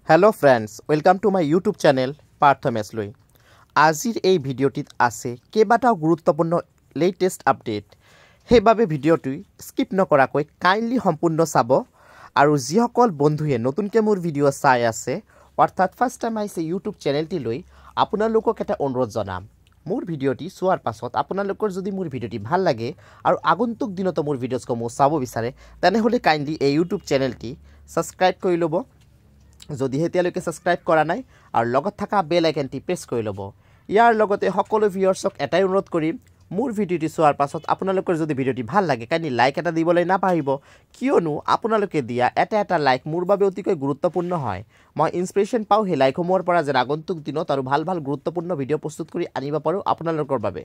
Hello friends, welcome to my YouTube channel Parthomeslui. আজিৰ এই ভিডিঅ'টিত আছে কেইবাটাও গুৰুত্বপূৰ্ণ লেটেষ্ট আপডেট। সেইবাবে ভিডিঅ'টো স্কিপ নকৰাকৈ কাইণ্ডলি সম্পূৰ্ণ চাব আৰু যিসকল বন্ধুৱে নতুনকৈ মোৰ ভিডিঅ' চাই আছে অৰ্থাৎ ফাৰ্ষ্ট টাইম আহিছে ইউটিউব চেনেলটিলৈ আপোনালোকক এটা অনুৰোধ জনাম। মোৰ ভিডিঅ'টি চোৱাৰ পাছত আপোনালোকৰ যদি মোৰ ভিডিঅ'টি ভাল লাগে আৰু আগন্তুক দিনত মোৰ ভিডিঅ'সমূহ চাব বিচাৰে তেনেহ'লে কাইণ্ডলি এই ইউটিউব চেনেলটি সাবস্ক্ৰাইব কৰি ল'ব। যদি এতিয়ালৈকে সাবস্ক্ৰাইব কৰা নাই আৰু লগত থকা বেল আইকনটি প্ৰেছ কৰি ল'ব। ইয়াৰ লগতে সকলো ভিউয়াৰ্সক এটাই অনুৰোধ কৰিম মোৰ ভিডিঅ'টি চোৱাৰ পাছত আপোনালোকৰ যদি ভিডিঅ'টি ভাল লাগে কাইণ্ডলি লাইক এটা দিবলৈ নাপাহৰিব, কিয়নো আপোনালোকে দিয়া এটা লাইক মোৰ বাবে অতিকৈ গুৰুত্বপূৰ্ণ হয়। মই ইনস্পিৰেশ্যন পাওঁ সেই লাইকসমূহৰ পৰা যেন আগন্তুক দিনত আৰু ভাল গুৰুত্বপূৰ্ণ ভিডিঅ' প্ৰস্তুত কৰি আনিব পাৰোঁ আপোনালোকৰ বাবে।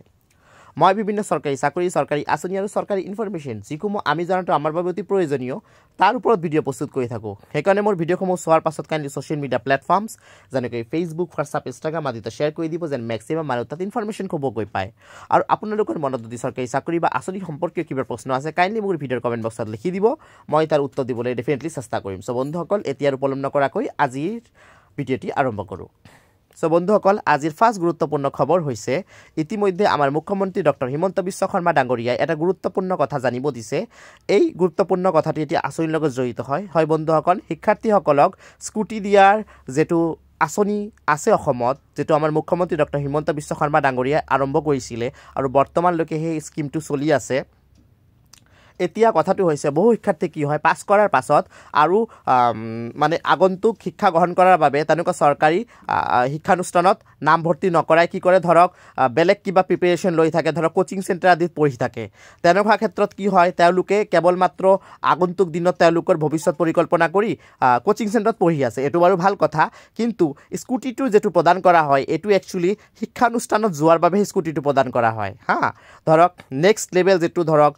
মই বিভিন্ন চৰকাৰী চাকৰি, চৰকাৰী আঁচনি আৰু চৰকাৰী ইনফৰমেশ্যন যিসমূহ আমি জানাটো আমাৰ বাবে অতি প্ৰয়োজনীয় তাৰ ওপৰত ভিডিঅ' প্ৰস্তুত কৰি থাকোঁ। সেইকাৰণে মোৰ ভিডিঅ'সমূহ চোৱাৰ পাছত কাইণ্ডলি ছ'চিয়েল মিডিয়া প্লেটফৰ্মছ যেনেকৈ ফেচবুক, হোৱাটছআপ, ইনষ্টাগ্ৰাম আদিতে শ্বেয়াৰ কৰি দিব যেন মেক্সিমাম মানুহ তাত ইনফৰমেশ্যনসমূহ গৈ পায়। আৰু আপোনালোকৰ মনত যদি চৰকাৰী চাকৰি বা আঁচনি সম্পৰ্কীয় কিবা প্ৰশ্ন আছে কাইণ্ডলি মোৰ ভিডিঅ'ৰ কমেণ্ট বক্সত লিখি দিব, মই তাৰ উত্তৰ দিবলৈ ডেফিনেটলি চেষ্টা কৰিম। চ' বন্ধুসকল এতিয়া আৰু পলম নকৰাকৈ আজিৰ ভিডিঅ'টি আৰম্ভ কৰোঁ। বন্ধুসকল আজিৰ ফাৰ্ষ্ট গুৰুত্বপূৰ্ণ খবৰ হৈছে ইতিমধ্যে আমাৰ মুখ্যমন্ত্ৰী ডক্টৰ হিমন্ত বিশ্ব শৰ্মা ডাঙৰীয়াই এটা গুৰুত্বপূৰ্ণ কথা জানিব দিছে। এই গুৰুত্বপূৰ্ণ কথাটি এতিয়া আঁচনিৰ লগত জড়িত হয় বন্ধুসকল, শিক্ষাৰ্থীসকলক স্কুটি দিয়াৰ যেটো আঁচনি আছে অসমত, যেটো আমাৰ মুখ্যমন্ত্ৰী ডক্টৰ হিমন্ত বিশ্ব শৰ্মা ডাঙৰীয়াই আৰম্ভ কৰিছিলে আৰু বৰ্তমানলৈকে সেই স্কিমটো চলি আছে। এতিয়া কথাটো হৈছে বহু শিক্ষাৰ্থী কি হয় পাছ কৰাৰ পাছত আৰু মানে আগন্তুক শিক্ষা গ্ৰহণ কৰাৰ বাবে তেনেকুৱা চৰকাৰী শিক্ষানুষ্ঠানত নামভৰ্তি নকৰাই কি কৰে ধৰক বেলেগ কিবা প্ৰিপেৰেশ্যন লৈ থাকে, ধৰক কোচিং চেণ্টাৰ আদিত পঢ়ি থাকে। তেনেকুৱা ক্ষেত্ৰত কি হয় তেওঁলোকে কেৱল মাত্ৰ আগন্তুক দিনত তেওঁলোকৰ ভৱিষ্যত পৰিকল্পনা কৰি কোচিং চেণ্টাৰত পঢ়ি আছে, এইটো বাৰু ভাল কথা, কিন্তু স্কুটিটো যেটো প্ৰদান কৰা হয় এইটো একচুৱেলি শিক্ষানুষ্ঠানত যোৱাৰ বাবে স্কুটিটো প্ৰদান কৰা হয়। ধৰক নেক্সট লেভেল যেটো ধৰক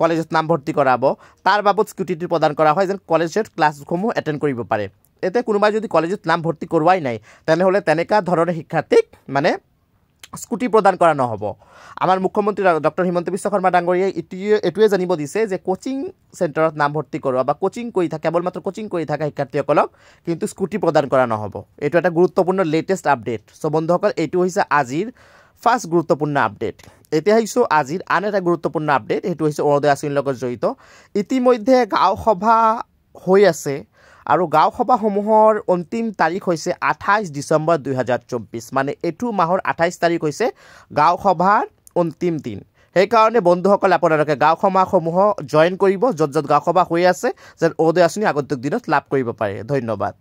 কলেজত নামভৰ্তি কৰাব তাৰ বাবদ স্কুটিটো প্ৰদান কৰা হয় যেন কলেজত ক্লাছসমূহ এটেণ্ড কৰিব পাৰে। এতিয়া কোনোবাই যদি কলেজত নামভৰ্তি কৰোৱাই নাই তেনেহ'লে তেনেকুৱা ধৰণৰ শিক্ষাৰ্থীক মানে স্কুটি প্ৰদান কৰা নহ'ব। আমাৰ মুখ্যমন্ত্ৰী ডক্টৰ হিমন্ত বিশ্ব শৰ্মা ডাঙৰীয়াই এইটোৱে জানিব দিছে যে কোচিং চেণ্টাৰত নামভৰ্তি কৰোৱা বা কোচিং কৰি থকা কেৱল মাত্ৰ কোচিং কৰি থকা শিক্ষাৰ্থীসকলক কিন্তু স্কুটি প্ৰদান কৰা নহ'ব। এইটো এটা গুৰুত্বপূৰ্ণ লেটেষ্ট আপডেট। চ' বন্ধুসকল এইটো হৈছে আজিৰ ফাৰ্ষ্ট গুৰুত্বপূৰ্ণ আপডেট। এতিয়া আহিছোঁ আজিৰ আন এটা গুৰুত্বপূৰ্ণ আপডেট, সেইটো হৈছে অৰুণোদয় আঁচনিৰ লগত জড়িত। ইতিমধ্যে গাঁও সভা হৈ আছে আৰু গাঁও সভাসমূহৰ অন্তিম তাৰিখ হৈছে 28 ডিচেম্বৰ 2024, মানে এইটো মাহৰ 28 তাৰিখ হৈছে গাঁও সভাৰ অন্তিম দিন। সেইকাৰণে বন্ধুসকল আপোনালোকে গাঁও সভাসমূহ জইন কৰিব য'ত গাঁও সভা হৈ আছে যেন অৰুণোদয় আঁচনি আগন্তুক দিনত লাভ কৰিব পাৰে। ধন্যবাদ।